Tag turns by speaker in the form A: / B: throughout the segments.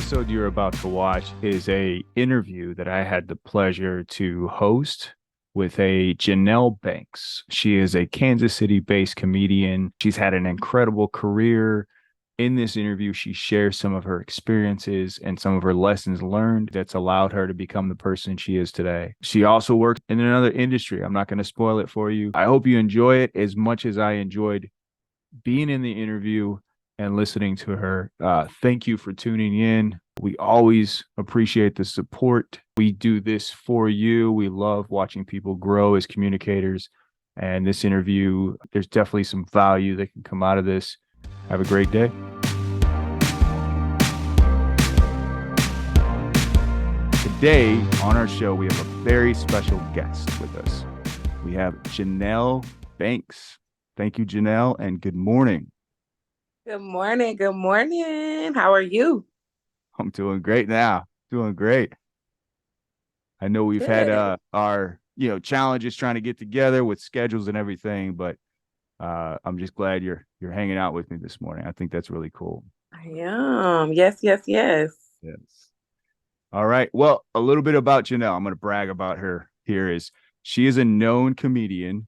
A: episode you're about to watch is a interview that I had the pleasure to host with a Janell Banks. She is a Kansas City-based comedian. She's had an incredible career. In this interview, she shares some of her experiences and some of her lessons learned that's allowed her to become the person she is today. She also works in another industry. I'm not going to spoil it for you. I hope you enjoy it as much as I enjoyed being in the interview and listening to her. Thank you for tuning in. We always appreciate the support. We do this for you. We love watching people grow as communicators. And this interview, there's definitely some value that can come out of this. Have a great day. Today on our show, we have a very special guest with us. We have Janell Banks. Thank you, Janell, and good morning.
B: Good morning. Good morning. How are you?
A: I'm doing great now. Doing great. I know we've had our challenges trying to get together with schedules and everything, but I'm just glad you're hanging out with me this morning. I think that's really cool.
B: I am. Yes.
A: Yes. All right. Well, a little bit about Janell. I'm going to brag about her here. She is a known comedian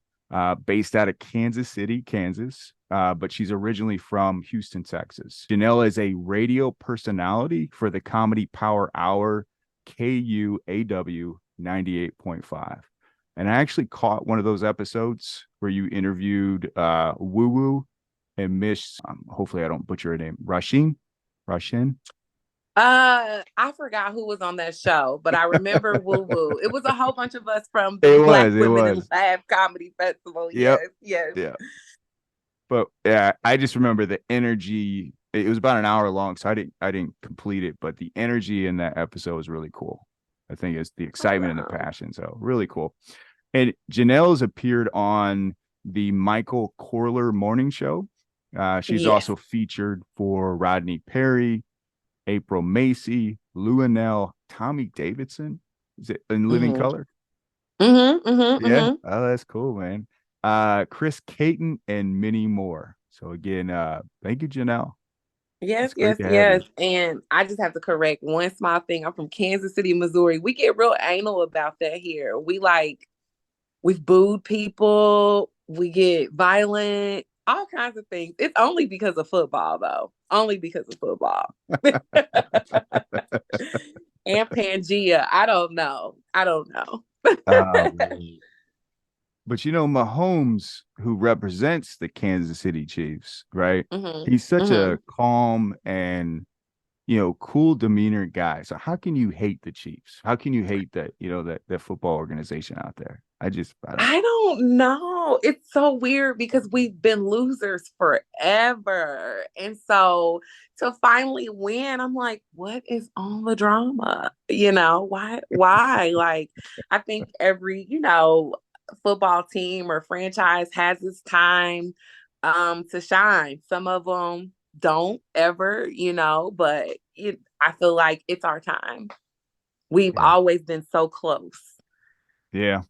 A: based out of Kansas City, Kansas. But she's originally from Houston, Texas. Janell is a radio personality for the Comedy Power Hour, KUAW 98.5. And I actually caught one of those episodes where you interviewed Woo Woo and Miss, hopefully I don't butcher her name, Rushin.
B: I forgot who was on that show, but I remember Woo Woo. It was a whole bunch of us from the Black Women in Laugh Comedy Festival.
A: Yep.
B: Yes.
A: Yeah. But yeah, I just remember the energy. It was about an hour long, so I didn't complete it, but the energy in that episode was really cool. I think it's the excitement and the passion. So really cool. And Janell's appeared on the Michael Corler morning show. She's also featured for Rodney Perry, April Macy, Luanell, Tommy Davidson. Is it in Living Color? Yeah. Oh, that's cool, man. Chris Caton and many more. So again, thank you, Janell.
B: Yes. And I just have to correct one small thing. I'm from Kansas City, Missouri. We get real anal about that here. We've booed people, we get violent, all kinds of things. It's only because of football, though. Only because of football. And Pangea. I don't know.
A: But Mahomes, who represents the Kansas City Chiefs, right? He's such a calm and cool demeanor guy. So how can you hate the Chiefs? How can you hate that that football organization out there? I
B: don't know. It's so weird because we've been losers forever, and so to finally win, I'm like, what is all the drama? Why? Like, I think every football team or franchise has its time to shine. Some of them don't ever, but I feel like it's our time. We've always been so close.
A: Yeah.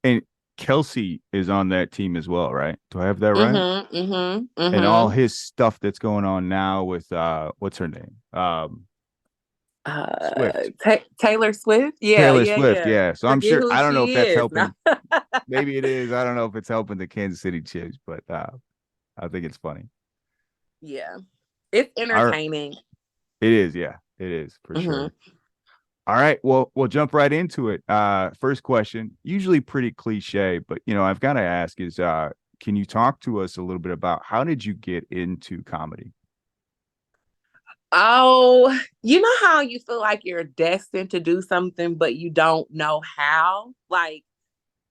A: And Kelsey is on that team as well, right? Do I have that right? And all his stuff that's going on now with what's her name?
B: Swift. Taylor Swift.
A: Taylor Swift. Yeah. So I'm sure, I don't know if that's helping.
B: No.
A: Maybe it is. I don't know if it's helping the Kansas City Chiefs, but I think it's funny.
B: Yeah. It's entertaining.
A: It is. Yeah, it is for sure. All right. Well, we'll jump right into it. First question, usually pretty cliche, but I've got to ask is, can you talk to us a little bit about how did you get into comedy?
B: Oh, you know how you feel like you're destined to do something, but you don't know how? Like,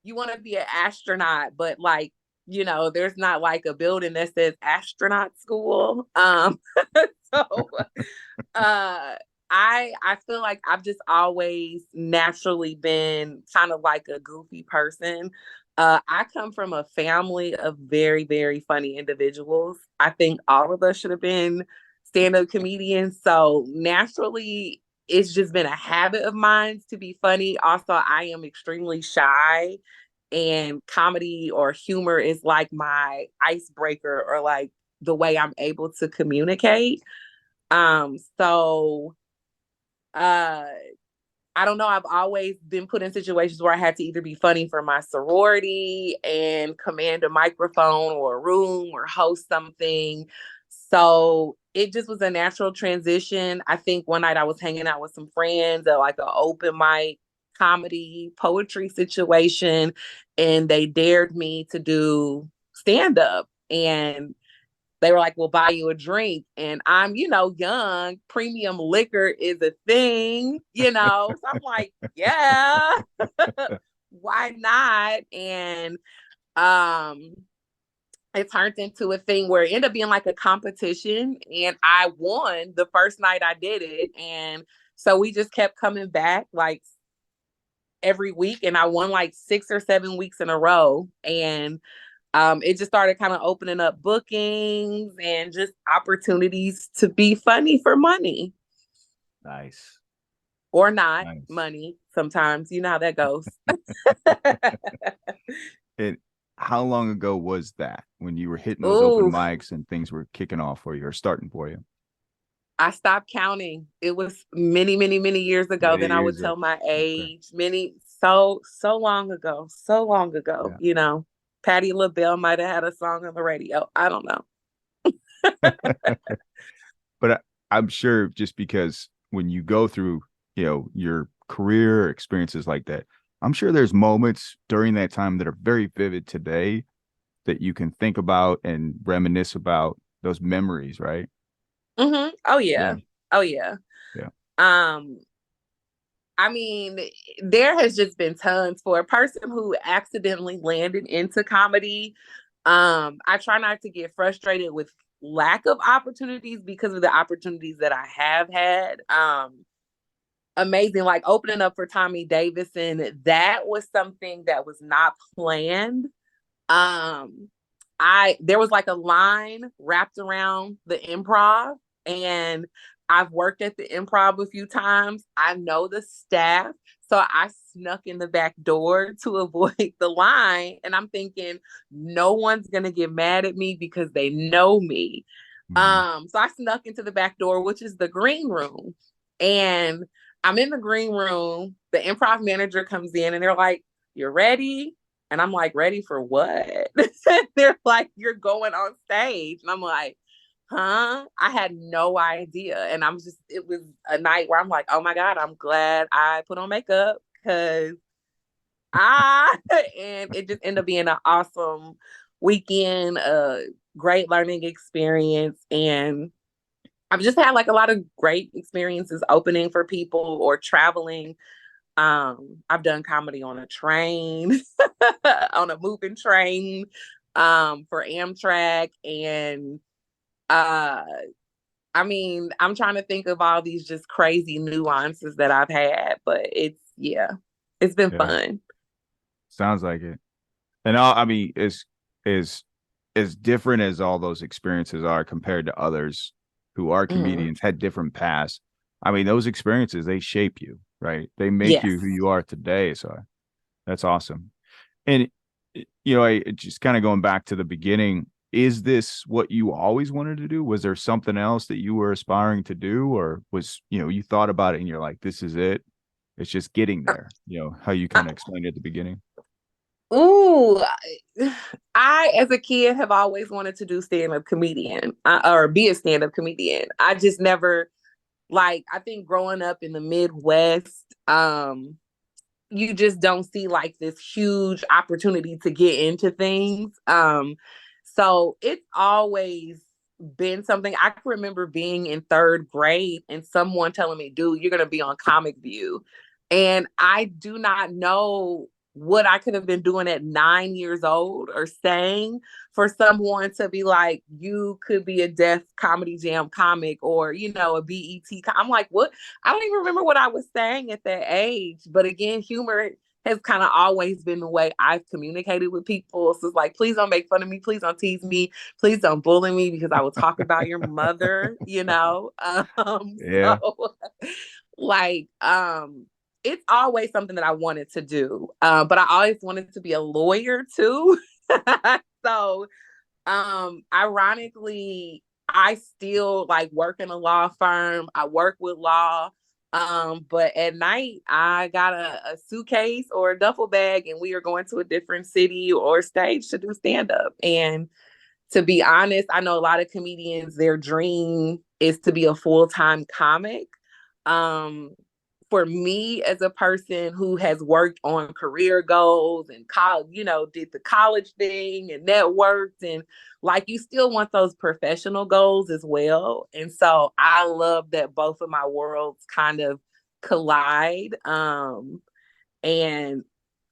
B: you want to be an astronaut, but there's not like a building that says astronaut school. So I feel like I've just always naturally been kind of like a goofy person. I come from a family of very, very funny individuals. I think all of us should have been stand-up comedians. So naturally, it's just been a habit of mine to be funny. Also, I am extremely shy, and comedy or humor is like my icebreaker or like the way I'm able to communicate. So uh I don't know. I've always been put in situations where I had to either be funny for my sorority and command a microphone or a room or host something. So it just was a natural transition. I think one night I was hanging out with some friends at like an open mic comedy poetry situation, and they dared me to do stand up. And they were like, we'll buy you a drink. And I'm, young, premium liquor is a thing, So I'm like, yeah, why not? And um it turned into a thing where it ended up being like a competition. And I won the first night I did it. And so we just kept coming back like every week. And I won like 6 or 7 weeks in a row. And it just started kind of opening up bookings and just opportunities to be funny for money.
A: Nice.
B: Or not
A: Nice.
B: money sometimes. You know how that goes.
A: And how long ago was that when you were hitting those open
B: Ooh,
A: mics and things were kicking off for you or starting for you?
B: I stopped counting. It was many, many, many years ago.
A: Many
B: Then I
A: years
B: would
A: ago.
B: tell my
A: Okay.
B: age. So long ago. So long ago,
A: Yeah.
B: Patti LaBelle might have had a song on the radio. I don't know.
A: But I'm sure just because when you go through, your career experiences like that, I'm sure there's moments during that time that are very vivid today that you can think about and reminisce about those memories, right?
B: Oh
A: Yeah.
B: yeah. Oh yeah.
A: Yeah.
B: Um, I mean, there has just been tons for a person who accidentally landed into comedy. I try not to get frustrated with lack of opportunities because of the opportunities that I have had. Amazing, like opening up for Tommy Davidson, that was something that was not planned. Um, I there was like a line wrapped around the improv, and I've worked at the improv a few times. I know the staff, so I snuck in the back door to avoid the line. And I'm thinking, no one's gonna get mad at me because they know me.
A: Mhm.
B: So I snuck into the back door, which is the green room, and I'm in the green room. The improv manager comes in, and they're like, "You're ready?" And I'm like, ready for what? They're like, you're going on stage. And I'm like, huh? I had no idea. And it was a night where I'm like, oh my God, I'm glad I put on makeup because and it just ended up being an awesome weekend, a great learning experience. And I've just had like a lot of great experiences opening for people or traveling. I've done comedy on a train, on a moving train, for Amtrak. And uh I mean, I'm trying to think of all these just crazy nuances that I've had, but it's been
A: Yeah.
B: fun.
A: Sounds like it. And I mean, is as different as all those experiences are compared to others who are
B: Mm.
A: comedians, had different paths. I mean, those experiences, they shape you, right? They make
B: Yes.
A: you who you are today. So that's awesome. And I just kind of going back to the beginning, is this what you always wanted to do? Was there something else that you were aspiring to do, or was, you thought about it and you're like, this is it? It's just getting there, how you kind of explained it at the beginning.
B: Ooh, I, as a kid, have always wanted to do stand-up comedian, or be a stand-up comedian. I just never, like, I think growing up in the Midwest, you just don't see like this huge opportunity to get into things. So it's always been something. I can remember being in third grade and someone telling me, dude, you're going to be on Comic View. And I do not know what I could have been doing at 9 years old or saying for someone to be like, you could be a Death Comedy Jam comic or, a BET. I'm like, what? I don't even remember what I was saying at that age. But again, humor has kind of always been the way I've communicated with people. So it's like, please don't make fun of me. Please don't tease me. Please don't bully me because I will talk about your mother.
A: Yeah.
B: So like, it's always something that I wanted to do. But I always wanted to be a lawyer too. So ironically, I still like work in a law firm. I work with law. But at night I got a suitcase or a duffel bag and we are going to a different city or stage to do stand up. And to be honest, I know a lot of comedians, their dream is to be a full-time comic. Um, for me, as a person who has worked on career goals and college, did the college thing and networked, and like you still want those professional goals as well. And so I love that both of my worlds kind of collide. And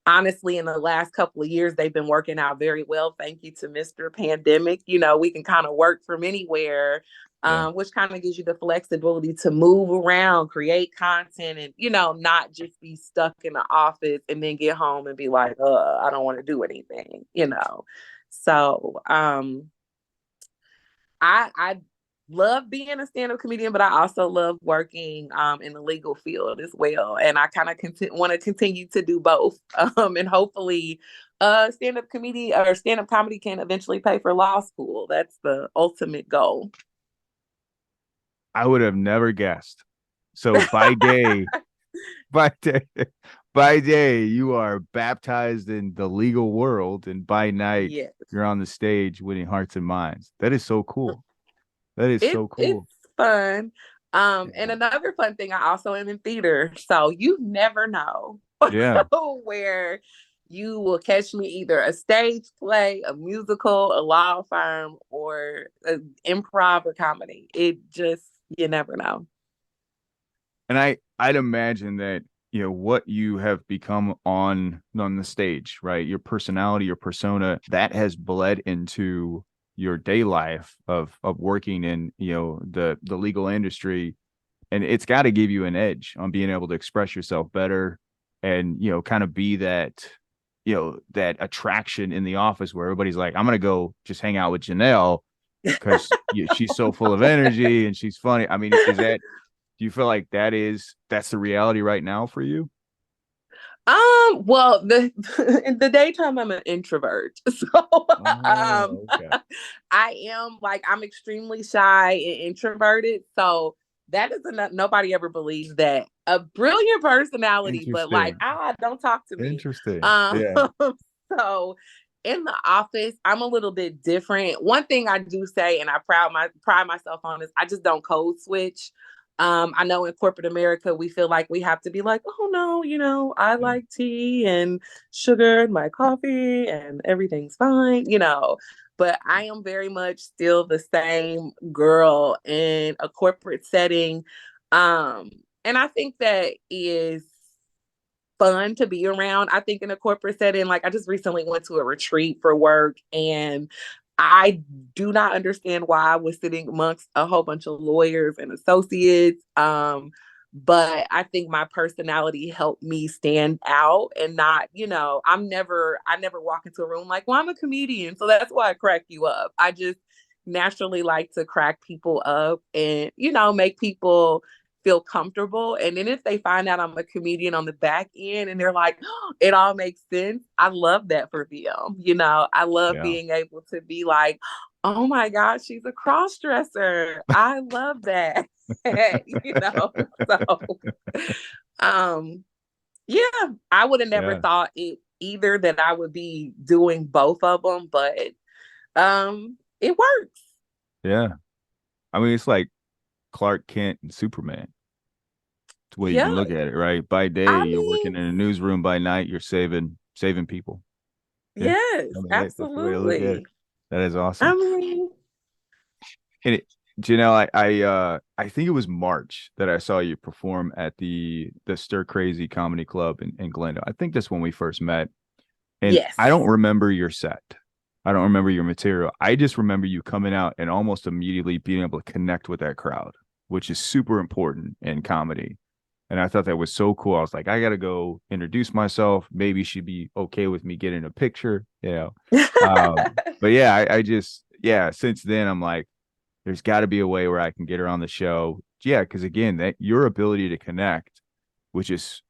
B: honestly, in the last couple of years, they've been working out very well. Thank you to Mr. Pandemic. We can kind of work from anywhere,
A: Yeah.
B: which kind of gives you the flexibility to move around, create content, and, not just be stuck in the office and then get home and be like, I don't want to do anything. So, I love being a stand-up comedian, but I also love working in the legal field as well. And I kind of want to continue to do both. And hopefully stand-up comedy or stand-up comedy can eventually pay for law school. That's the ultimate goal.
A: I would have never guessed. So by day, by day, you are baptized in the legal world, and by night,
B: Yes.
A: you're on the stage winning hearts and minds. That is so cool. That is so
B: It's
A: cool.
B: fun. And
A: Yeah.
B: another fun thing, I also am in theater. So you never know
A: Yeah.
B: where you will catch me either a stage play, a musical, a law firm, or improv or comedy. It just, you never know.
A: And I'd imagine that, what you have become on the stage, right? Your personality, your persona, that has bled into your day life of working in, the legal industry. And it's got to give you an edge on being able to express yourself better and, kind of be that attraction in the office where everybody's like, I'm gonna go just hang out with Janell because she's so full of energy and she's funny. I mean, do you feel like that's the reality right now for you?
B: Well, the in the daytime I'm an introvert. So um
A: Oh, okay.
B: I am like I'm extremely shy and introverted. So that is enough. Nobody ever believes that. A brilliant personality, but like,
A: Interesting.
B: don't talk to me.
A: Interesting.
B: Um
A: Yeah.
B: so in the office, I'm a little bit different. One thing I do say, and I pride myself on, is I just don't code switch. I know in corporate America, we feel like we have to be like, oh no, I
A: Yeah.
B: like tea and sugar in my coffee and everything's fine. But I am very much still the same girl in a corporate setting. Um, and I think that is fun to be around. I think in a corporate setting, like I just recently went to a retreat for work and I do not understand why I was sitting amongst a whole bunch of lawyers and associates. But I think my personality helped me stand out and not, I never walk into a room like, well, I'm a comedian. So that's why I crack you up. I just naturally like to crack people up and, make people feel comfortable. And then if they find out I'm a comedian on the back end and they're like, oh, it all makes sense, I love that for them. I love
A: Yeah.
B: being able to be like, oh my God, she's a cross dresser. I love that. So um yeah, I would have never
A: Yeah.
B: thought it either that I would be doing both of them, but it works.
A: Yeah. I mean, it's like Clark Kent and Superman. It's the way you
B: Yeah.
A: can look at it, right? By day,
B: I
A: you're working
B: mean,
A: in a newsroom. By night, you're saving people. Yeah.
B: yes,
A: I mean, that's the way to look at it.
B: absolutely.
A: That is
B: I
A: awesome.
B: mean,
A: And I think it was March that I saw you perform at the Stir Crazy Comedy Club in Glendale. I think that's when we first met. And
B: yes.
A: I don't remember your set. I don't remember your material. I just remember you coming out and almost immediately being able to connect with that crowd, which is super important in comedy. And I thought that was so cool. I was like, I gotta go introduce myself. Maybe she'd be okay with me getting a picture. But yeah, I just since then I'm like, there's got to be a way where I can get her on the show. Yeah, because again, that your ability to connect, which is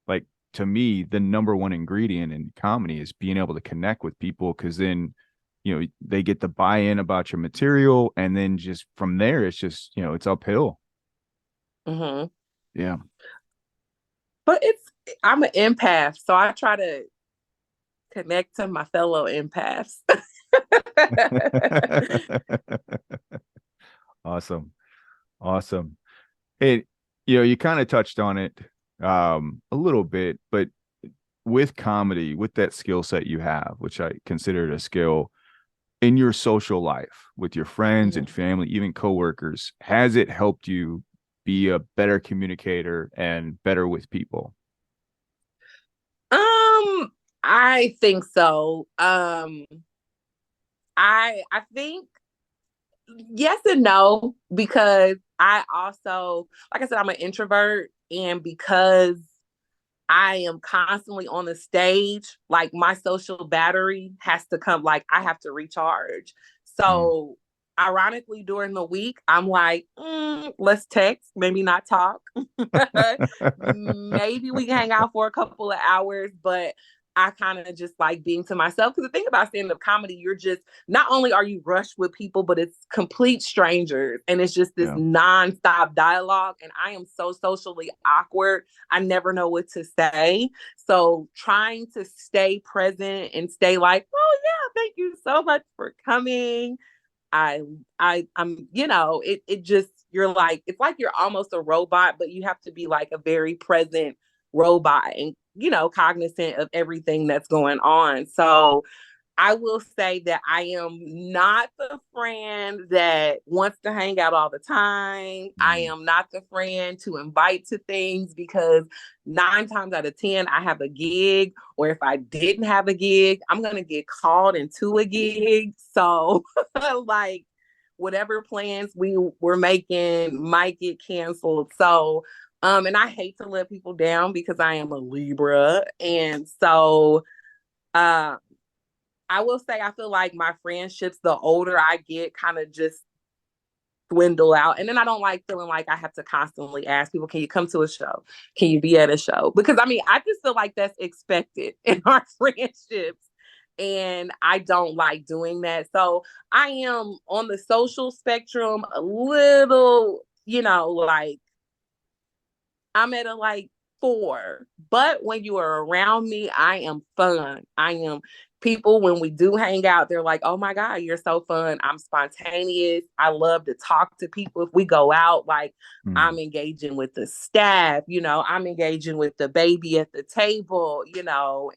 A: like to me the number one ingredient in comedy is being able to connect with people because then they get the buy-in about your material and then just from there it's just it's uphill.
B: hmm
A: Yeah.
B: But I'm an empath, so I try to connect to my fellow empaths.
A: Awesome. Awesome. It, you know, you kind of touched on it a little bit, but with comedy, with that skill set you have, which I consider it a skill in your social life with your friends and
B: Mhm.
A: family, even coworkers, has it helped you be a better communicator and better with people?
B: Um, I think so. I think yes and no, because I also, like I said, I'm an introvert, and because I am constantly on the stage, like my social battery has to come, like I have to recharge.
A: Mm.
B: So ironically, during the week, I'm like, let's text, maybe not talk. Maybe we can hang out for a couple of hours, but I kind of just like being to myself. Because the thing about stand-up comedy, you're just, not only are you rushed with people, but it's complete strangers. And it's just this
A: Yeah.
B: nonstop dialogue. And I am so socially awkward. I never know what to say. So trying to stay present and stay like, oh yeah, thank you so much for coming. I I'm it just, you're like, it's like you're almost a robot, but you have to be like a very present robot and cognizant of everything that's going on. So I will say that I am not the friend that wants to hang out all the time. I
A: Mm.
B: am not the friend to invite to things, because 9 times out of 10, I have a gig, or if I didn't have a gig, I'm going to get called into a gig. So, like, whatever plans we were making might get canceled. So, and I hate to let people down because I am a Libra. And so, uh, I will say I feel like my friendships, the older I get, kind of just dwindle out. And then I don't like feeling like I have to constantly ask people, can you come to a show? Can you be at a show? Because I mean, I just feel like that's expected in our friendships. And I don't like doing that. So I am on the social spectrum a little, like I'm at a like 4. But when you are around me, I am fun. I am people, when we do hang out, they're like, oh my God, you're so fun. I'm spontaneous. I love to talk to people. If we go out, like I'm
A: Mm.
B: engaging with the staff, I'm engaging with the baby at the table,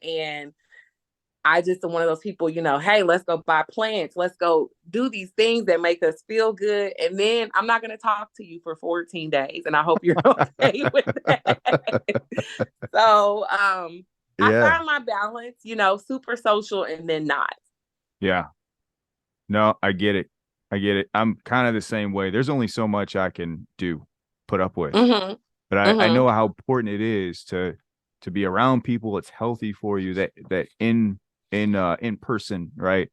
B: and I just am one of those people, hey, let's go buy plants. Let's go do these things that make us feel good. And then I'm not going to talk to you for 14 days. And I hope you're okay with that. So I
A: Yeah.
B: find my balance, super social and then not.
A: Yeah. No, I get it. I get it. I'm kind of the same way. There's only so much I can do, put up with.
B: Mm-hmm.
A: But I
B: Mm-hmm.
A: know how important it is to be around people. It's healthy for you that in person, right?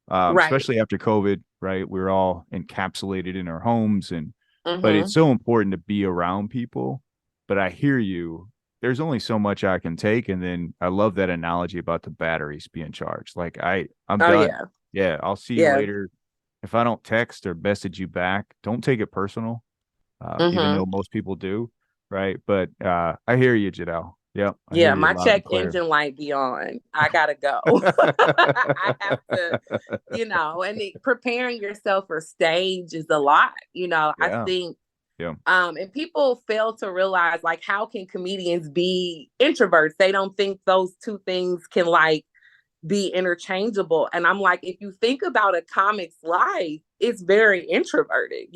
B: Right.
A: Especially after COVID, right? We're all encapsulated in our homes, and but it's
B: Mm-hmm.
A: so important to be around people. But I hear you. There's only so much I can take, and then I love that analogy about the batteries being charged. Like I'm
B: Oh
A: done.
B: yeah.
A: Yeah, I'll see you
B: Yeah.
A: later. If I don't text or message you back, don't take it personal, even
B: Mm-hmm.
A: though most people do, right? But I hear you, Janelle. Yep, I hear
B: Yeah,
A: you
B: my
A: loud and
B: check
A: clear.
B: engine light be on. I gotta go. I have to, and preparing yourself for stage is a lot. I
A: Yeah,
B: think,
A: yeah,
B: and people fail to realize, like, how can comedians be introverts? They don't think those two things can like be interchangeable. And I'm like, if you think about a comic's life, it's very introverted.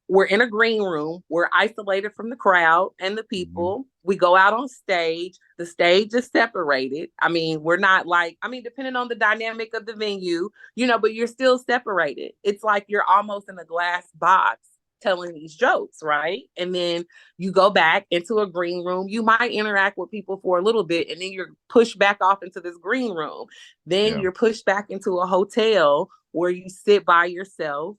B: We're in a green room, we're isolated from the crowd and the
A: mhm,
B: people. We go out on stage, the stage is separated. I mean, we're not like, I mean, depending on the dynamic of the venue, but you're still separated. It's like you're almost in a glass box telling these jokes, right? And then you go back into a green room. You might interact with people for a little bit, and then you're pushed back off into this green room. Then
A: yeah,
B: you're pushed back into a hotel where you sit by yourself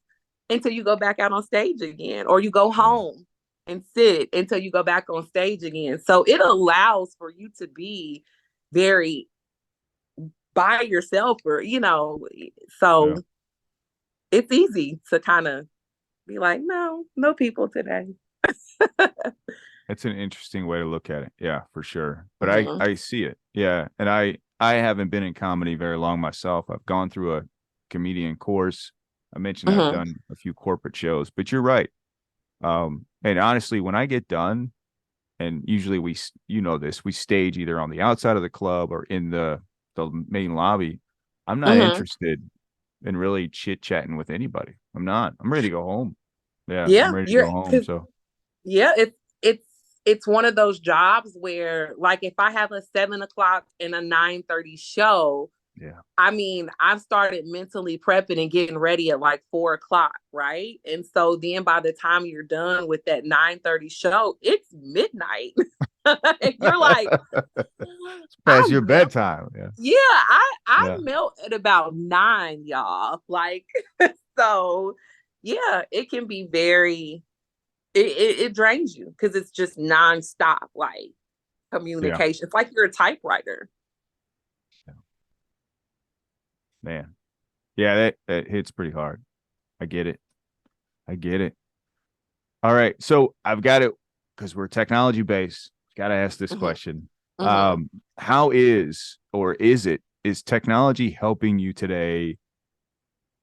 B: until you go back out on stage again, or you go
A: yeah,
B: home and sit until you go back on stage again. So it allows for you to be very by yourself, or
A: yeah.
B: so it's easy to kind of be like, no, no people today.
A: That's an interesting way to look at it. Yeah, for sure. But
B: Mhm.
A: I see it. Yeah. And I haven't been in comedy very long myself. I've gone through a comedian course. I mentioned I've
B: Mhm.
A: done a few corporate shows, but you're right. And honestly, when I get done, and usually you know this, we stage either on the outside of the club or in the main lobby. I'm not
B: Mhm.
A: interested in really chit chatting with anybody. I'm not. I'm ready to go home. Yeah, I'm
B: Yeah,
A: ready to
B: you're
A: go home.
B: because
A: So
B: yeah, it's it's one of those jobs where like if I have a 7 o'clock and a 9:30 show,
A: yeah,
B: I mean, I've started mentally prepping and getting ready at like 4 o'clock, right? And so then by the time you're done with that 9:30 show, it's midnight. And you're like,
A: it's
B: I
A: past your
B: melt.
A: bedtime. Yeah,
B: Yeah, I
A: yeah,
B: melt at about 9, y'all. Like, so yeah, it can be very it drains you because it's just nonstop like
A: yeah.
B: communication. It's like you're a typewriter.
A: Yeah. Man, yeah, that hits pretty hard. I get it. I get it. All right, so I've got it because we're technology based. Got to ask this
B: Mm-hmm.
A: question.
B: Mm-hmm.
A: How is technology helping you today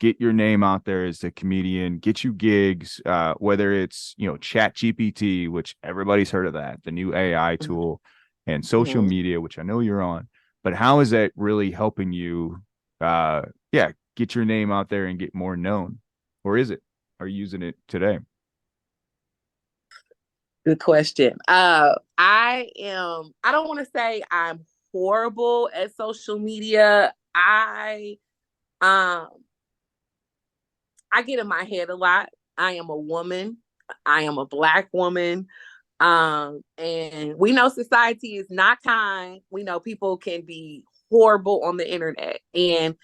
A: get your name out there as a comedian, get you gigs, whether it's, Chat GPT, which everybody's heard of that, the new AI tool, and social
B: Mm-hmm.
A: media, which I know you're on. But how is that really helping you, uh, yeah, get your name out there and get more known? Or is it? Are you using it today?
B: Good question. I don't want to say I'm horrible at social media. Um I get in my head a lot. I am a woman. I am a black woman. And we know society is not kind. We know people can be horrible on the internet. And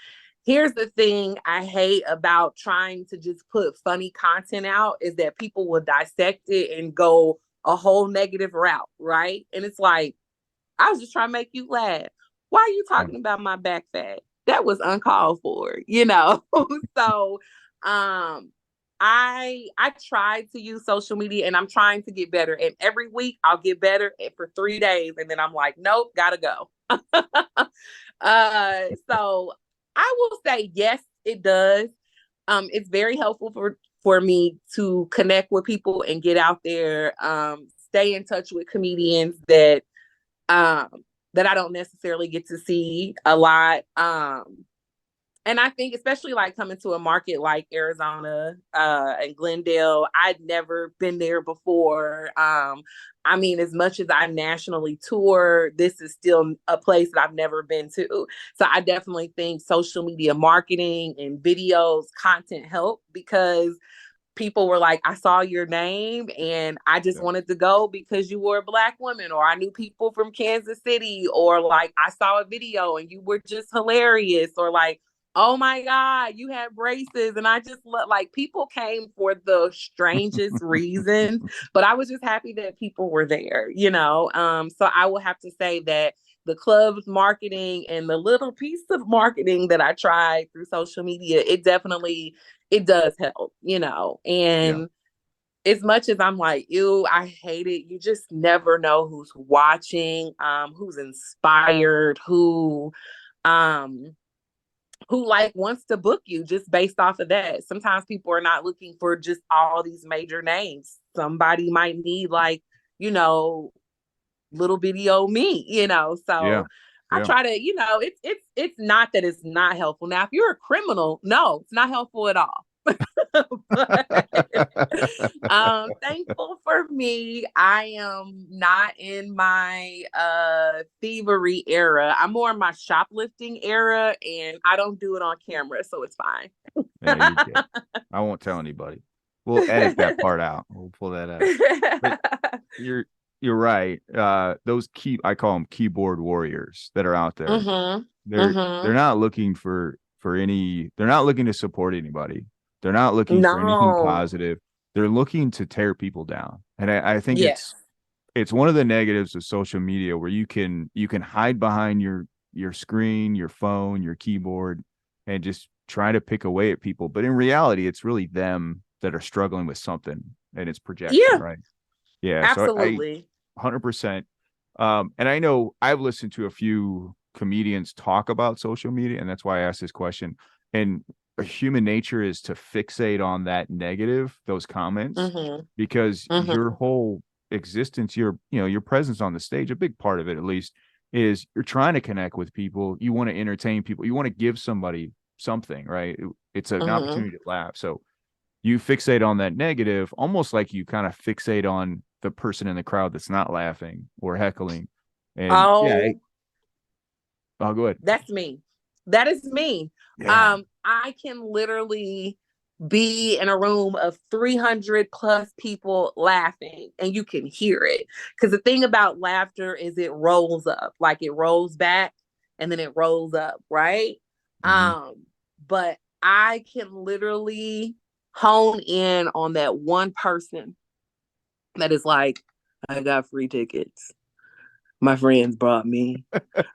B: here's the thing I hate about trying to just put funny content out is that people will dissect it and go a whole negative route, right? And it's like, I was just trying to make you laugh. Why are you
A: Yeah.
B: talking about my back fat? That was uncalled for, you know? So um I tried to use social media and I'm trying to get better. And every week I'll get better for 3 days and then I'm like, nope, gotta go. So I will say yes, it does. It's very helpful for me to connect with people and get out there, stay in touch with comedians um, that I don't necessarily get to see a lot. And I think, especially like coming to a market like Arizona and Glendale, I'd never been there before. I mean, as much as I nationally tour, this is still a place that I've never been to. So I definitely think social media marketing and videos, content help because people were like, I saw your name and I just
A: Yeah.
B: wanted to go because you were a black woman, or I knew people from Kansas City, or like I saw a video and you were just hilarious, or like, oh my God, you had braces. And I just like people came for the strangest reasons, but I was just happy that people were there, you know? So I will have to say that the club's marketing and the little piece of marketing that I tried through social media, it does help, you know.
A: Yeah.
B: And as much as I'm like, ew, I hate it, you just never know who's watching, who's inspired, um who like wants to book you just based off of that. Sometimes people are not looking for just all these major names. Somebody might need like, you know, little video me, you know.
A: Yeah.
B: So I
A: Yeah.
B: try to, you know, it's not that it's not helpful. Now, if you're a criminal, no, it's not helpful at all. But thankful for me, I am not in my thievery era. I'm more in my shoplifting era and I don't do it on camera, so it's fine.
A: Yeah, you're good. I won't tell anybody. We'll edit that part out. We'll pull that out. But you're you're right. Those I call them keyboard warriors that are out there.
B: Mhm.
A: They're
B: Mhm.
A: not looking for any. They're not looking to support anybody. They're not looking for anything
B: No.
A: positive. They're looking to tear people down. And I think
B: Yes.
A: it's one of the negatives of social media where you can hide behind your screen, your phone, your keyboard, and just try to pick away at people. But in reality, it's really them that are struggling with something, and it's projection,
B: Yeah.
A: right? Yeah. So I
B: Absolutely.
A: 100%. And I know I've listened to a few comedians talk about social media, and that's why I asked this question. And human nature is to fixate on that negative, those comments,
B: Mm-hmm.
A: because your
B: Mm-hmm.
A: whole existence, your presence on the stage, a big part of it at least, is you're trying to connect with people. You want to entertain people. You want to give somebody something, right? It's an
B: Mm-hmm.
A: opportunity to laugh. So you fixate on that negative, almost like you kind of fixate on the person in the crowd that's not laughing or heckling. And yeah,
B: Oh,
A: I'll go ahead.
B: that's me. That is me.
A: Yeah.
B: I can literally be in a room of 300 plus people laughing and you can hear it. Because the thing about laughter is it rolls up, like it rolls back and then it rolls up, right?
A: Mm-hmm.
B: But I can literally hone in on that one person that is like, I got free tickets. My friends brought me.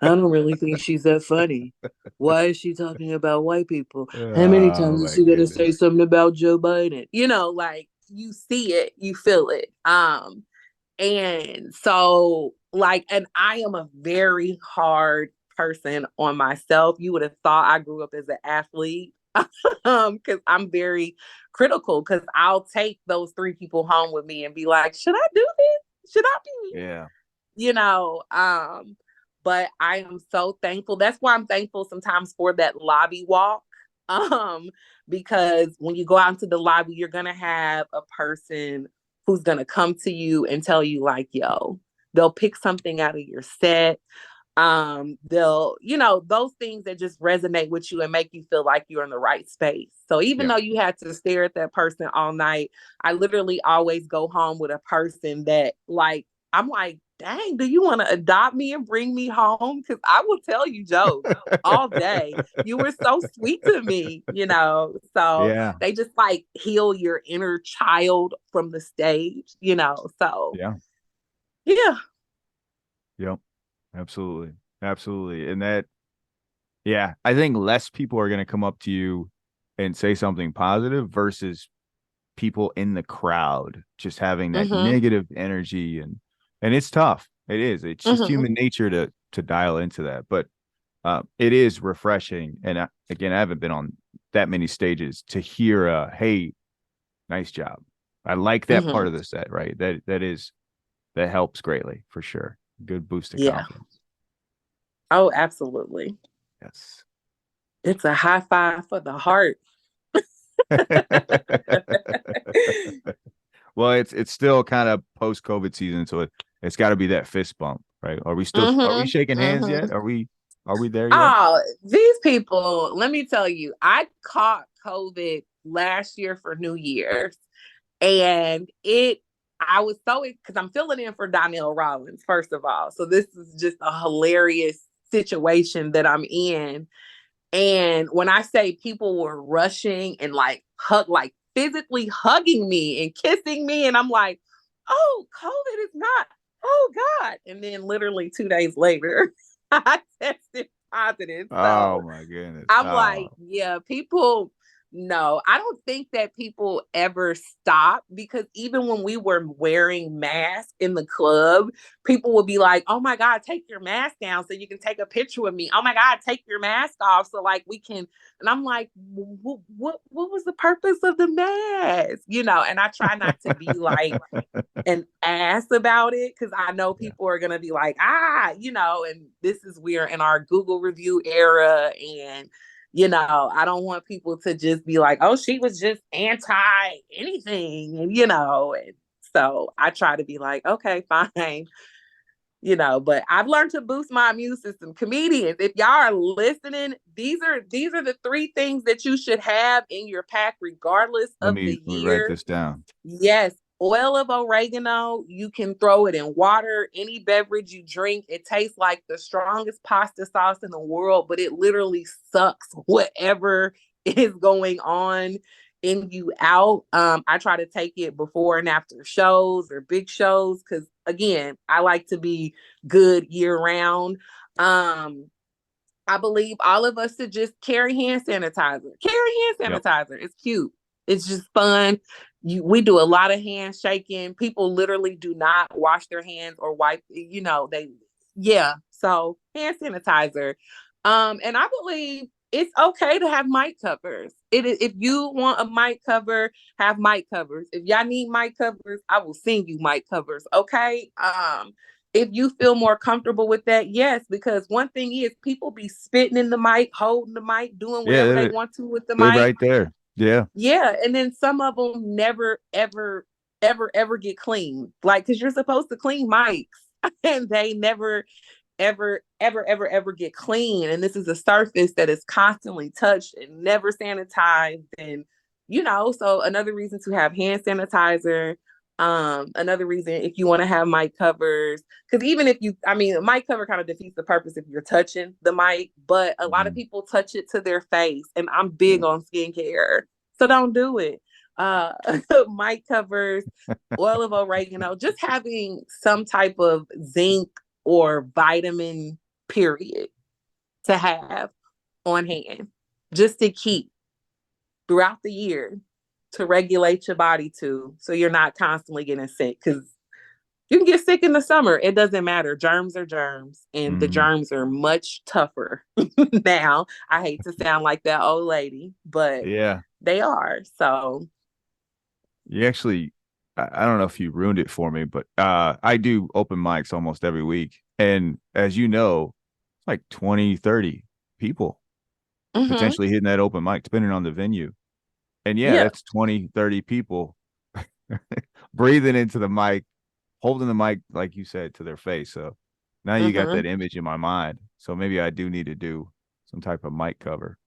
B: I don't really think she's that funny. Why is she talking about white people? How many
A: Oh
B: times is
A: my
B: she gonna say
A: goodness.
B: something about Joe Biden? Like you see it, you feel it. And so like, and I am a very hard person on myself. You would have thought I grew up as an athlete. Because I'm very critical because I'll take those three people home with me and be like, should I do this? Should I be
A: Yeah.
B: you know but I am so thankful. That's why I'm thankful sometimes for that lobby walk. um because when you go out into the lobby, you're gonna have a person who's gonna come to you and tell you like, yo, they'll pick something out of your set. They'll those things that just resonate with you and make you feel like you're in the right space. So even
A: Yeah.
B: though you had to stare at that person all night, I literally always go home with a person that like I'm like, dang, do you want to adopt me and bring me home? Because I will tell you jokes all day. You were so sweet to me. So
A: Yeah.
B: they just like heal your inner child from the stage. So
A: Yeah.
B: yeah.
A: Yep. Absolutely. Absolutely. And that, yeah, I think less people are going to come up to you and say something positive versus people in the crowd just having that
B: Mm-hmm.
A: negative energy, and it's tough. It is. It's just
B: Mm-hmm.
A: human nature to dial into that. But it is refreshing. And again, I haven't been on that many stages to hear hey, nice job. I like that part
B: Mm-hmm.
A: of the set, right? That helps greatly for sure. Good boost of
B: Yeah.
A: confidence.
B: Oh, absolutely.
A: Yes.
B: It's a high five for the heart.
A: Well, it's still kind of post COVID season, so it's got to be that fist bump, right? Are we
B: Mm-hmm.
A: shaking hands
B: Mm-hmm.
A: yet? Are we there yet?
B: Oh, these people, let me tell you, I caught COVID last year for New Year's. And I was so, because I'm filling in for Donnell Rollins, first of all. So this is just a hilarious situation that I'm in. And when I say people were rushing and like physically hugging me and kissing me, and I'm like, oh, COVID is not, oh God. And then literally 2 days later, I tested positive.
A: Oh
B: So
A: my goodness.
B: I'm like,
A: Oh,
B: yeah, people, no, I don't think that people ever stop because even when we were wearing masks in the club, people would be like, oh my God, take your mask down so you can take a picture with me. Oh my God, take your mask off so like we can. And I'm like, what was the purpose of the mask? And I try not to be like an ass about it because I know
A: yeah.
B: people are gonna be like, and this is we're in our Google review era, and I don't want people to just be like, oh, she was just anti anything, and so I try to be like, okay, fine. But I've learned to boost my immune system. Comedians, if y'all are listening, these are the three things that you should have in your pack, regardless
A: Let
B: of the
A: me write
B: year.
A: this down.
B: Yes, oil of oregano. You can throw it in water, any beverage you drink. It tastes like the strongest pasta sauce in the world, but it literally sucks whatever is going on in you out. I try to take it before and after shows or big shows because again, I like to be good year round. Um, I believe all of us should just carry hand sanitizer. Carry hand
A: Yep.
B: sanitizer. It's cute. It's just fun. we do a lot of handshaking. People literally do not wash their hands or wipe, yeah. So hand sanitizer. And I believe it's okay to have mic covers. If you want a mic cover, have mic covers. If y'all need mic covers, I will send you mic covers. Okay. If you feel more comfortable with that, yes, because one thing is people be spitting in the mic, holding the mic, doing
A: Yeah,
B: whatever they want to with the
A: they're
B: mic.
A: right there. Yeah.
B: Yeah, and then some of them never, ever, ever get clean. Like, because you're supposed to clean mics, and they never, ever get clean. And this is a surface that is constantly touched and never sanitized. And so another reason to have hand sanitizer. Another reason if you want to have mic covers, because even if a mic cover kind of defeats the purpose if you're touching the mic, but a lot of
A: Mhm.
B: people touch it to their face, and I'm big
A: Yeah.
B: on skincare. So don't do it. Uh, mic covers, oil of oregano, just having some type of zinc or vitamin, period, to have on hand, just to keep throughout the year to regulate your body to, so you're not constantly getting sick. Because you can get sick in the summer. It doesn't matter. Germs are germs, and the
A: Mhm.
B: germs are much tougher now. I hate to sound like that old lady, but
A: Yeah.
B: they are. So,
A: You actually, I don't know if you ruined it for me, but I do open mics almost every week. And as you know, it's like 20, 30 people
B: mm-hmm.
A: potentially hitting that open mic, depending on the venue. And yeah,
B: Yeah.
A: that's 20, 30 people breathing into the mic, holding the mic, like you said, to their face. So now you got that
B: Mm-hmm.
A: image in my mind. So maybe I do need to do some type of mic cover,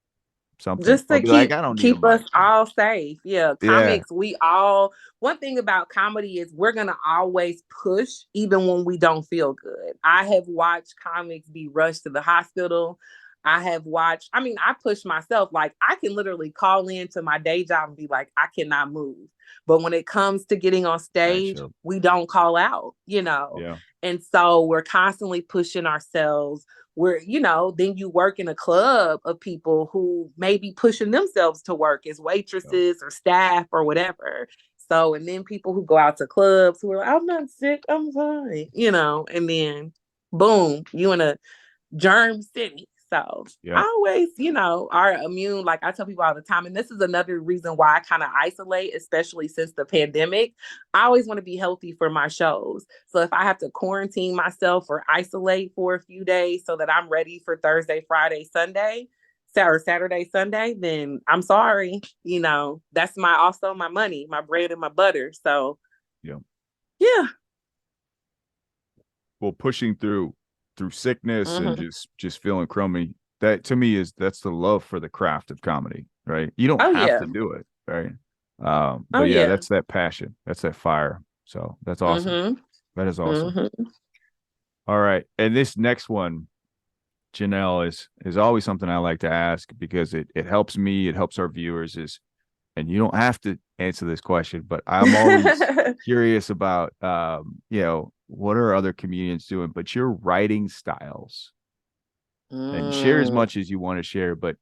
A: something,
B: Just
A: or
B: to
A: be like,
B: keep
A: I don't need a
B: keep us
A: mic.
B: all safe. Yeah,
A: Yeah.
B: comics, we all one thing about comedy is we're gonna always push even when we don't feel good. I have watched comics be rushed to the hospital. I push myself. Like, I can literally call into my day job and be like, I cannot move. But when it comes to getting on
A: Nice
B: stage,
A: show.
B: we don't call out.
A: Yeah.
B: And so we're constantly pushing ourselves, where then you work in a club of people who may be pushing themselves to work as
A: Yeah.
B: waitresses or staff or whatever. So, and then people who go out to clubs who are like, I'm not sick, I'm fine, and then boom, you in a germ city. So I
A: Yeah.
B: always, are immune. Like I tell people all the time, and this is another reason why I kind of isolate, especially since the pandemic. I always want to be healthy for my shows. So if I have to quarantine myself or isolate for a few days so that I'm ready for Thursday, Friday, Sunday, or Saturday, Sunday, then I'm sorry. That's also my money, my bread and my butter. So
A: Yeah.
B: yeah.
A: Well, pushing through sickness and
B: Mm-hmm.
A: just feeling crummy, that to me is that's the love for the craft of comedy, right? You don't
B: Oh
A: have
B: yeah.
A: to do it, right?
B: Oh
A: But yeah,
B: yeah.
A: that's that passion, that's that fire. So that's awesome.
B: Mm-hmm.
A: That is awesome.
B: Mm-hmm.
A: All right, and this next one, Janelle, is always something I like to ask because it helps me, it helps our viewers. Is and you don't have to answer this question, but I'm always curious about what are other comedians doing, but your writing styles, and share as
B: Mm,
A: much as you want to share, but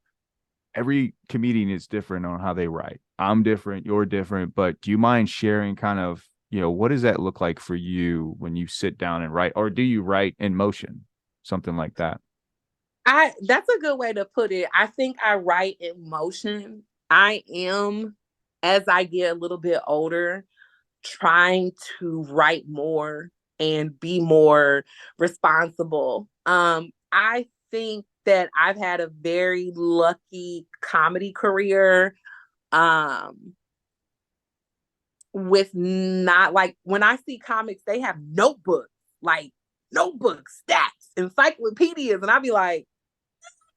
A: every comedian is different on how they write. I'm different, you're different, but do you mind sharing kind of, what does that look like for you when you sit down and write, or do you write in motion, something like that?
B: that's a good way to put it. I think I write in motion. I am, as I get a little bit older, trying to write more and be more responsible. I think that I've had a very lucky comedy career. Um, with not like when I see comics, they have notebooks, like notebooks, stacks, encyclopedias, and I'll be like,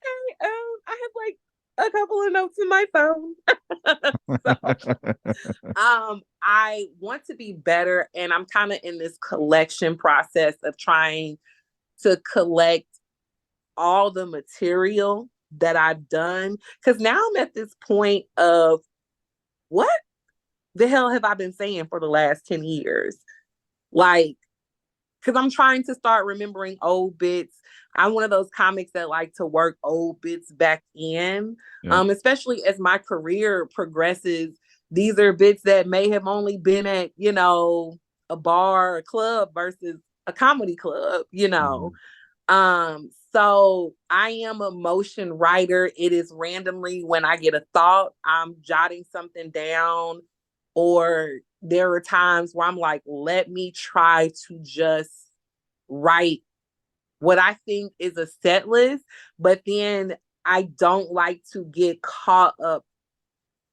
B: hey, I have like a couple of notes in my phone. So I want to be better, and I'm kind of in this collection process of trying to collect all the material that I've done, because now I'm at this point of what the hell have I been saying for the last 10 years? Like, because I'm trying to start remembering old bits. I'm one of those comics that like to work old bits back in,
A: Yeah.
B: especially as my career progresses. these are bits that may have only been at, a bar or club versus a comedy club,
A: Mhm.
B: So I am a motion writer. It is randomly when I get a thought, I'm jotting something down, or there are times where I'm like, let me try to just write what I think is a set list, but then I don't like to get caught up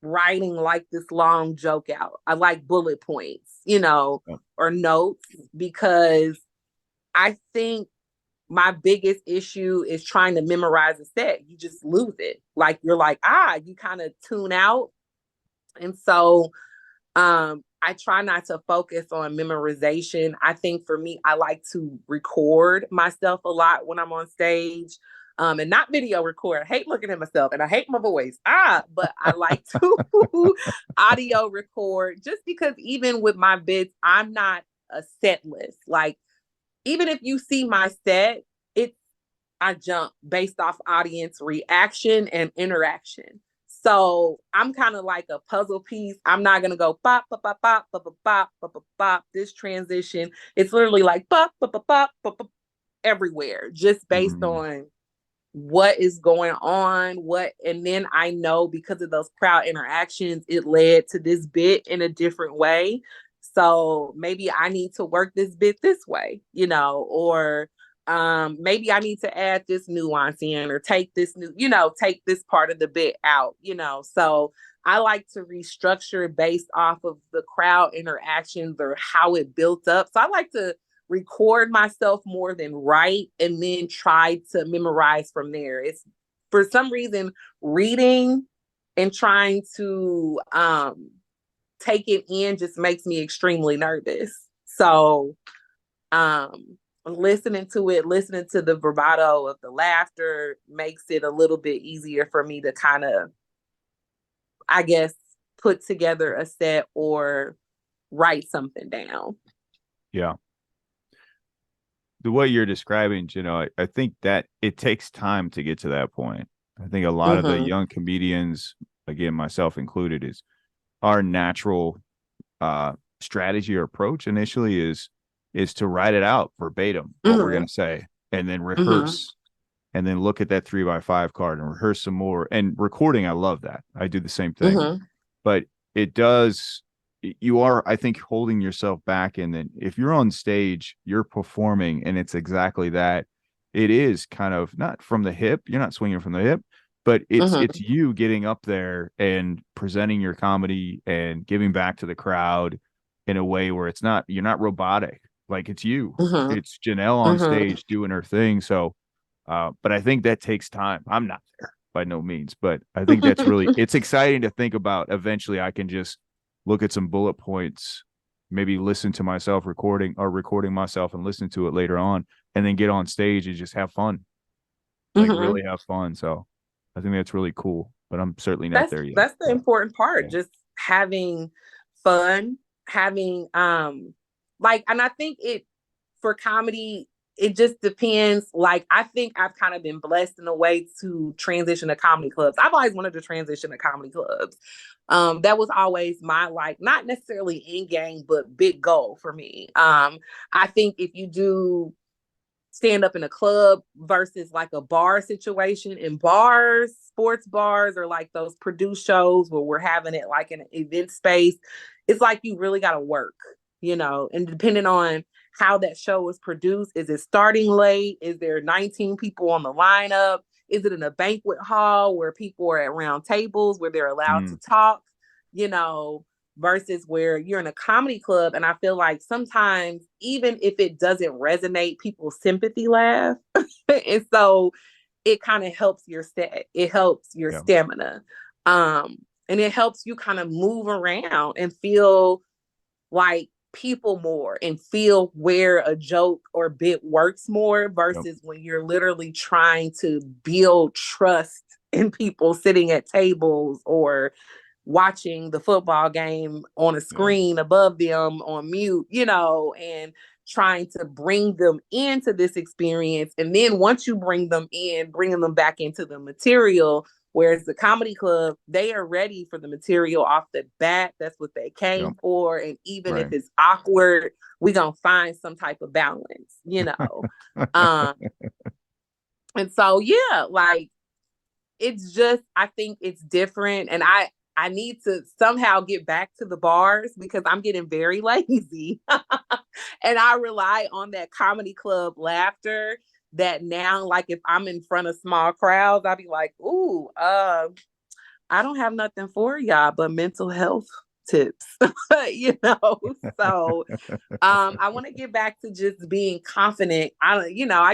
B: writing like this long joke out. I like bullet points,
A: Yep.
B: or notes, because I think my biggest issue is trying to memorize a set. You just lose it. Like you're like, you kind of tune out. And so I try not to focus on memorization. I think for me, I like to record myself a lot when I'm on stage. And not video record. I hate looking at myself and I hate my voice. But I like to audio record, just because even with my bits, I'm not a set list. Like, even if you see my set, it's I jump based off audience reaction and interaction. So I'm kind of like a puzzle piece. I'm not gonna go pop, pop, pop, pop, pop, pop, pop, pop, pop, pop. This transition, it's literally like pop, pop, pop, pop, pop, pop everywhere, just based
A: Mhm.
B: on what is going on, and then I know because of those crowd interactions, it led to this bit in a different way. So maybe I need to work this bit this way, or maybe I need to add this nuance in, or take this take this part of the bit out. So I like to restructure based off of the crowd interactions or how it built up. So I like to record myself more than write, and then try to memorize from there. It's, for some reason, reading and trying to take it in just makes me extremely nervous. So listening to the vibrato of the laughter makes it a little bit easier for me to kind of, I guess, put together a set or write something down.
A: Yeah. The way you're describing, I think that it takes time to get to that point. I think a lot of the
B: Mm-hmm.
A: young comedians, again, myself included, is our natural strategy or approach initially is to write it out verbatim what we're
B: Mm-hmm.
A: going to say, and then
B: Mm-hmm.
A: rehearse, and then look at that 3x5 card and rehearse some more. And recording, I love that. I do the same thing,
B: Mm-hmm.
A: but it does, you are, I think, holding yourself back. And then if you're on stage, you're performing, and it's exactly that. It is kind of not from the hip, you're not swinging from the hip, but it's
B: Mm-hmm.
A: you getting up there and presenting your comedy and giving back to the crowd in a way where it's not, you're not robotic. Like, it's you,
B: Mm-hmm.
A: it's Janelle on
B: Mm-hmm.
A: stage doing her thing. So but I think that takes time. I'm not there by no means, but I think that's really, it's exciting to think about. Eventually I can just look at some bullet points, maybe listen to myself recording, or recording myself and listen to it later on, and then get on stage and just have fun, like
B: Mm-hmm.
A: really have fun. So I think that's really cool, but I'm certainly not
B: That's
A: there yet.
B: that's the
A: But
B: important part.
A: yeah.
B: Just having fun, having like, and I think it, for comedy, it just depends. Like, I think I've kind of been blessed in a way to transition to comedy clubs. I've always wanted to transition to comedy clubs. That was always my, like, not necessarily end game, but big goal for me. I think if you do stand up in a club versus like a bar situation, in bars, sports bars, or like those produced shows where we're having it like in an event space, it's like you really got to work, and depending on how that show is produced, is it starting late? Is there 19 people on the lineup? Is it in a banquet hall where people are at round tables where they're allowed to
A: Mm,
B: talk? You know, versus where you're in a comedy club. And I feel like sometimes, even if it doesn't resonate, people's sympathy laugh. And so it kind of helps your set, it helps your
A: yeah.
B: stamina. And it helps you kind of move around and feel like people more, and feel where a joke or bit works more,
A: Yep.
B: versus when you're literally trying to build trust in people sitting at tables, or watching the football game on a
A: Yeah.
B: screen above them on mute, and trying to bring them into this experience. And then once you bring them in, bringing them back into the material, Whereas the comedy club, they are ready for the material off the bat. That's what they
A: Yep.
B: came for. And even if
A: Right.
B: it's awkward, we're going to find some type of balance, you know? um, and so, yeah, like, it's just, I think it's different. And I need to somehow get back to the bars because I'm getting very lazy. And I rely on that comedy club laughter that now, like, if I'm in front of small crowds, I'll be like, ooh, I don't have nothing for y'all but mental health tips, you know? So I want to get back to just being confident. I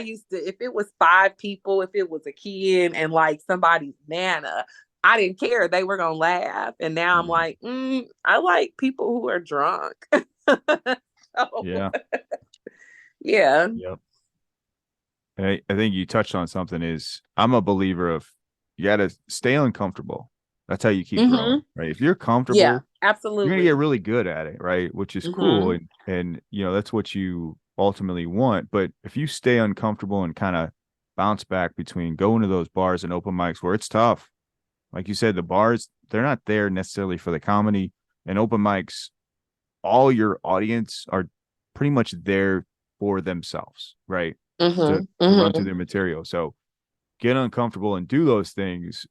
B: used to, if it was 5 people, if it was a kid and like somebody's nana, I didn't care. They were gonna laugh. And now I'm like, I like people who are drunk. So,
A: Yeah.
B: yeah.
A: Yep. I think you touched on something is I'm a believer of you got to stay uncomfortable. That's how you keep
B: Mm-hmm.
A: growing, right? If you're
B: Yeah,
A: comfortable, you're going to get
B: absolutely.
A: really good at it, right? Which is cool.
B: Mm-hmm.
A: And, that's what you ultimately want. But if you stay uncomfortable and kind of bounce back between going to those bars and open mics where it's tough, like you said, the bars, they're not there necessarily for the comedy and open mics. All your audience are pretty much there for themselves, right? To
B: Mm-hmm.
A: run through
B: Mm-hmm.
A: their material. So get uncomfortable and do those things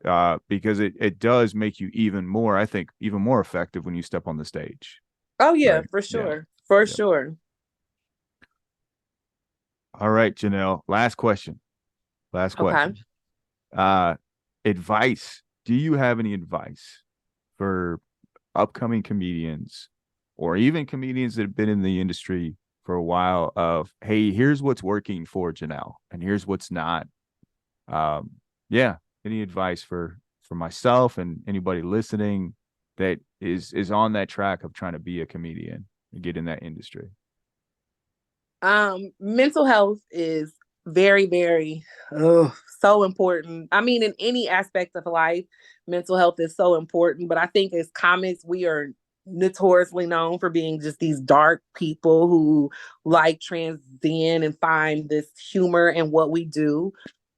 A: because it does make you even more, I think, even more effective when you step on the stage.
B: Oh yeah,
A: Right.
B: for
A: Yeah.
B: sure. For
A: Yeah.
B: sure.
A: All right, Janelle. Last question. Last
B: Okay.
A: question. Uh Advice. Do you have any advice for upcoming comedians or even comedians that have been in the industry for a while of, hey, here's what's working for Janelle and here's what's not? Yeah, any advice for myself and anybody listening that is on that track of trying to be a comedian and get in that industry?
B: Mental health is very, very so important. I mean, in any aspect of life, mental health is so important. But I think as comics, we are notoriously known for being just these dark people who
A: Yep.
B: like transcend and find this humor in what we do.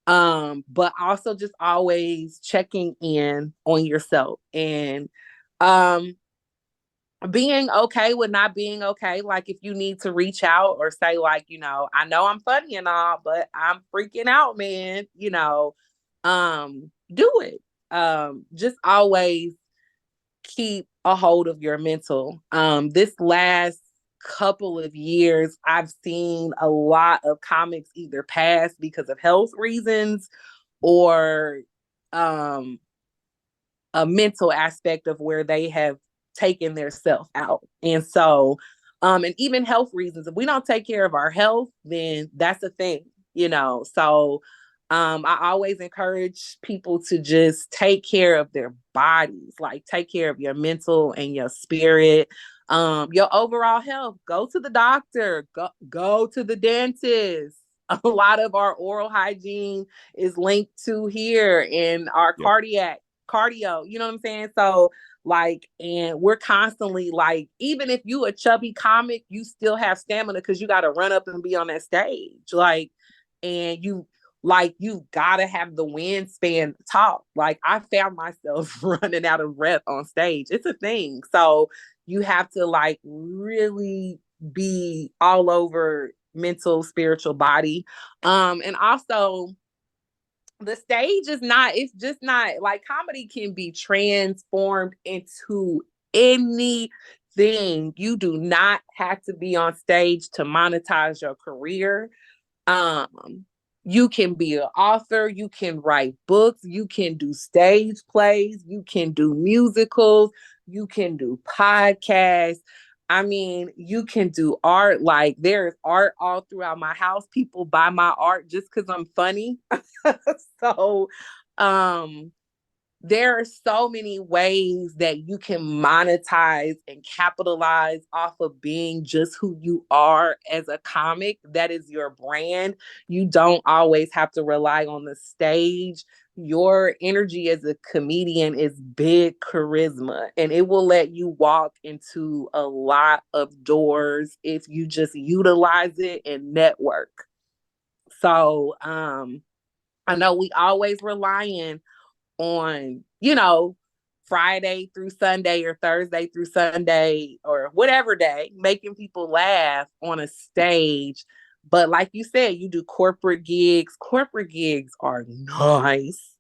B: But also just always checking in on yourself and um being okay with not being okay. Like if you need to reach out or say, like, I know I'm funny and all, but I'm freaking out, man, do it. Just always keep a hold of your mental. This last couple of years, I've seen a lot of comics either pass because of health reasons or um a mental aspect of where they have taken their self out. And so, and even health reasons, if we don't take care of our health, then that's a thing, So, I always encourage people to just take care of their bodies, like take care of your mental and your spirit, your overall health. Go to the doctor, go to the dentist. A lot of our oral hygiene is linked to here in our
A: Yep.
B: cardio, you know what I'm saying? So like, and we're constantly like, even if you a chubby comic, you still have stamina because you got to run up and be on that stage. Like, and you gotta have the wingspan to talk. Like I found myself running out of breath on stage. It's a thing. So you have to like really be all over mental, spiritual, body. And also the stage is not, it's just not like comedy can be transformed into anything. You do not have to be on stage to monetize your career. um you can be an author, you can write books, you can do stage plays, you can do musicals, you can do podcasts. I mean, you can do art. Like there's art all throughout my house. People buy my art just because I'm funny. So um there are so many ways that you can monetize and capitalize off of being just who you are as a comic. That is your brand. You don't always have to rely on the stage. Your energy as a comedian is big charisma, and it will let you walk into a lot of doors if you just utilize it and network. So I know we always relying on, Friday through Sunday or Thursday through Sunday or whatever day, making people laugh on a stage. But like you said, you do corporate gigs. Corporate gigs are nice,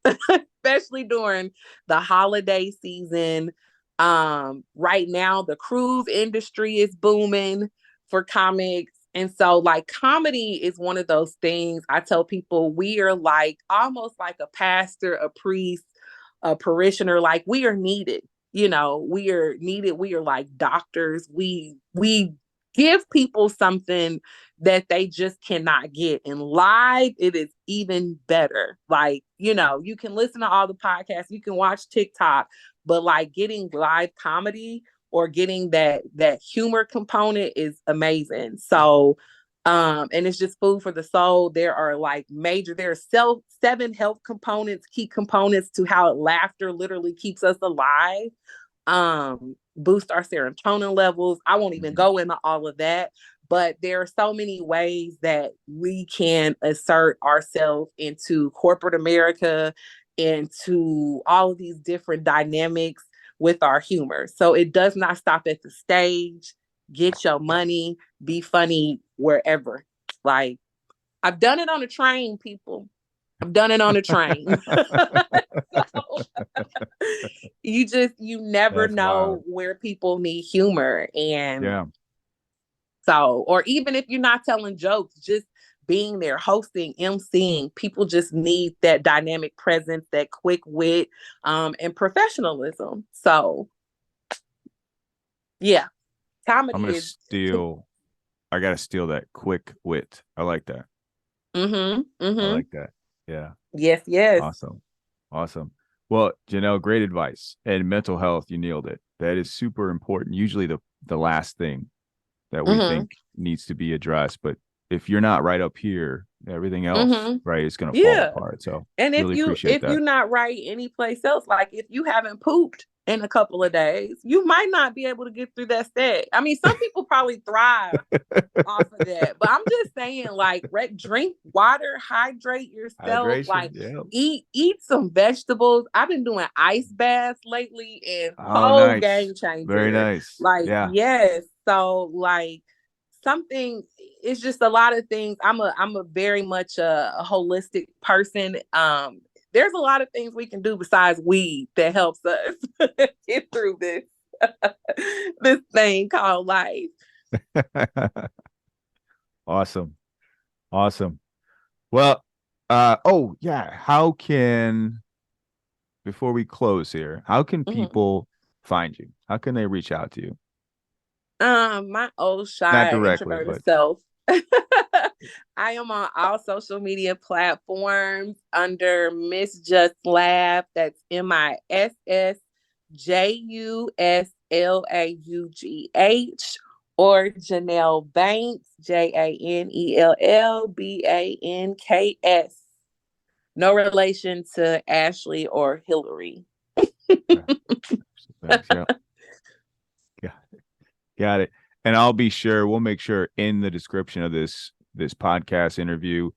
B: especially during the holiday season. Right now, the cruise industry is booming for comics. And so, like, comedy is one of those things I tell people we are like almost like a pastor, a priest, a parishioner. Like, we are needed. We are needed. We are like doctors. We give people something that they just cannot get. And live, it is even better. Like, you can listen to all the podcasts, you can watch TikTok, but like getting live comedy or getting that humor component is amazing. So and it's just food for the soul. There are seven health components, key components to how laughter literally keeps us alive. Boost our serotonin levels. I won't even go into all of that, but there are so many ways that we can assert ourselves into corporate America, into all of these different dynamics with our humor. So it does not stop at the stage. Get your money, be funny wherever. Like, I've done it on a train, people. I've done it on a train. So, you never
A: That's
B: know
A: wild.
B: where people need humor. And
A: Yeah.
B: so, or even if you're not telling jokes, just being there, hosting, emceeing, people just need that dynamic presence, that quick wit, and professionalism. So, yeah,
A: I'm
B: comedy
A: gonna
B: is.
A: steal. I gotta steal that quick wit. I like that.
B: Mm-hmm.
A: I
B: Mm-hmm.
A: like that. Yeah.
B: Yes. Yes.
A: Awesome. Awesome. Well, Janelle, great advice. And mental health, you nailed it. That is super important. Usually the last thing that we
B: Mm-hmm.
A: think needs to be addressed. But if you're not right up here, everything else,
B: Mm-hmm.
A: right, is gonna fall
B: Yeah.
A: apart. So
B: And if
A: really
B: you
A: appreciate
B: if
A: that.
B: you're not right anyplace else, like if you haven't pooped in a couple of days, you might not be able to get through that set. I mean, some people probably thrive off of that, but I'm just saying, like, drink water, hydrate yourself,
A: Hydration.
B: like
A: Yeah.
B: eat some vegetables. I've been doing ice baths lately, and
A: Oh,
B: whole
A: nice.
B: game
A: Very
B: changer.
A: nice.
B: Like,
A: Yeah.
B: yes, so like something, it's just a lot of things. I'm a very much a holistic person. There's a lot of things we can do besides weed that helps us get through this this thing called life.
A: Awesome. Awesome. Well, oh yeah, before we close here, how can
B: Mhm.
A: people find you? How can they reach out to you?
B: My old
A: Not
B: shy
A: directly,
B: introverted
A: but
B: self. I am on all social media platforms under Miss Just Laugh. That's MissJuslaugh, or Janell Banks, JANELLBANKS. No relation to Ashley or Hillary.
A: yeah, thanks. Yeah, got it. Got it. And we'll make sure in the description of this podcast interview,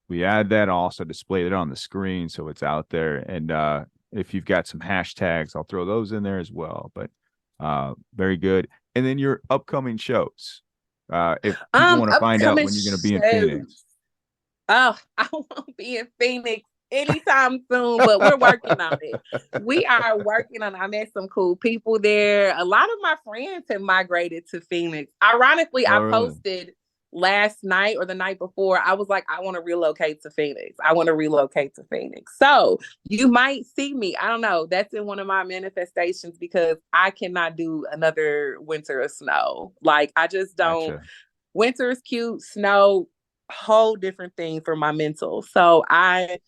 A: we add that, also display it on the screen so it's out there. And if you've got some hashtags, I'll throw those in there as well. But very good. And then your upcoming shows. If people want to find out
B: Upcoming
A: when you're going to be in
B: shows.
A: Phoenix.
B: Oh, I won't be in Phoenix anytime soon, but we're working on it. We are working on it. I met some cool people there. A lot of my friends have migrated to Phoenix. Ironically,
A: Oh,
B: I
A: really?
B: posted last night or the night before. I was like, I want to relocate to Phoenix. I want to relocate to Phoenix. So you might see me. I don't know. That's in one of my manifestations because I cannot do another winter of snow. Like, I just don't.
A: Gotcha.
B: Winter is cute, snow, whole different thing for my mental. So I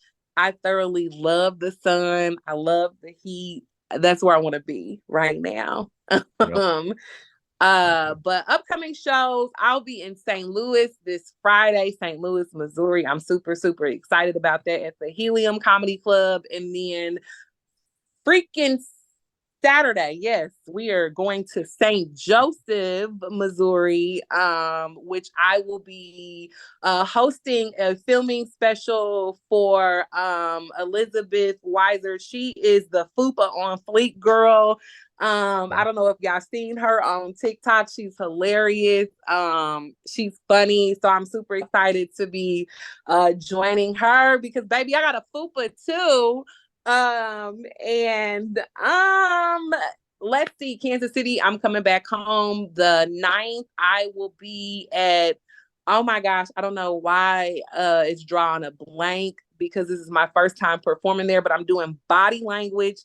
B: thoroughly love the sun. I love the heat. That's where I want to be right now.
A: Yep.
B: um
A: Okay.
B: but upcoming shows, I'll be in St. Louis this Friday, St. Louis, Missouri. I'm super, super excited about that at the Helium Comedy Club. And then freaking Saturday, yes, we are going to St. Joseph, Missouri, which I will be hosting a filming special for Elizabeth Weiser. She is the FUPA on Fleek girl. I don't know if y'all seen her on TikTok. She's hilarious. She's funny. So I'm super excited to be joining her because baby, I got a FUPA too. And let's see, Kansas City, I'm coming back home the 9th. I will be at, oh my gosh, I don't know why it's drawing a blank because this is my first time performing there, but I'm doing Body Language.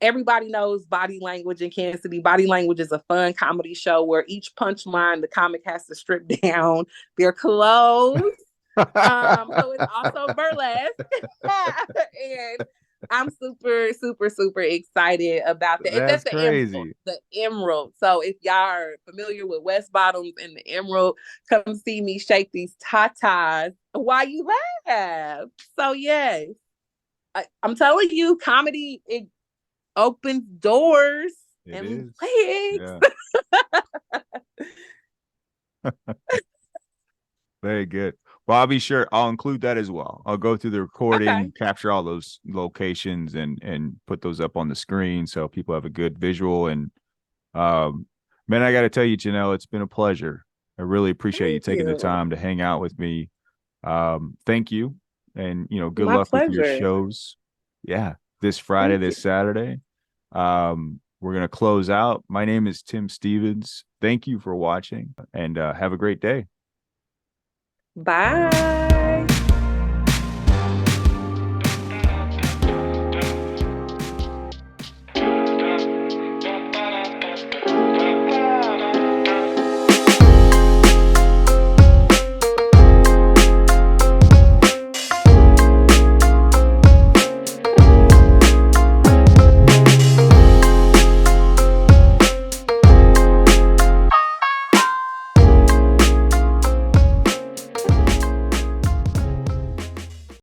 B: Everybody knows Body Language in Kansas City. Body Language is a fun comedy show where each punchline the comic has to strip down their clothes. So it's also burlesque. And I'm super, super, super excited about that. It's
A: That's
B: at the Emerald.
A: crazy.
B: The Emerald. So if y'all are familiar with West Bottoms and the Emerald, come see me shake these tatas while you laugh. So yes, I'm telling you, comedy, it opens doors
A: It
B: and
A: is.
B: legs.
A: Yeah. Very good. Well, I'll be sure I'll include that as well. I'll go through the
B: Okay.
A: recording, capture all those locations and put those up on the screen so people have a good visual. And man, I gotta tell you, Janelle, it's been a pleasure. I really appreciate you
B: Thank
A: taking the
B: you.
A: time to hang out with me. Thank you. And good
B: My
A: luck with your
B: pleasure.
A: shows. Yeah. This Friday,
B: Thank you.
A: this Saturday. We're gonna close out. My name is Tim Stevens. Thank you for watching and have a great day.
B: Bye.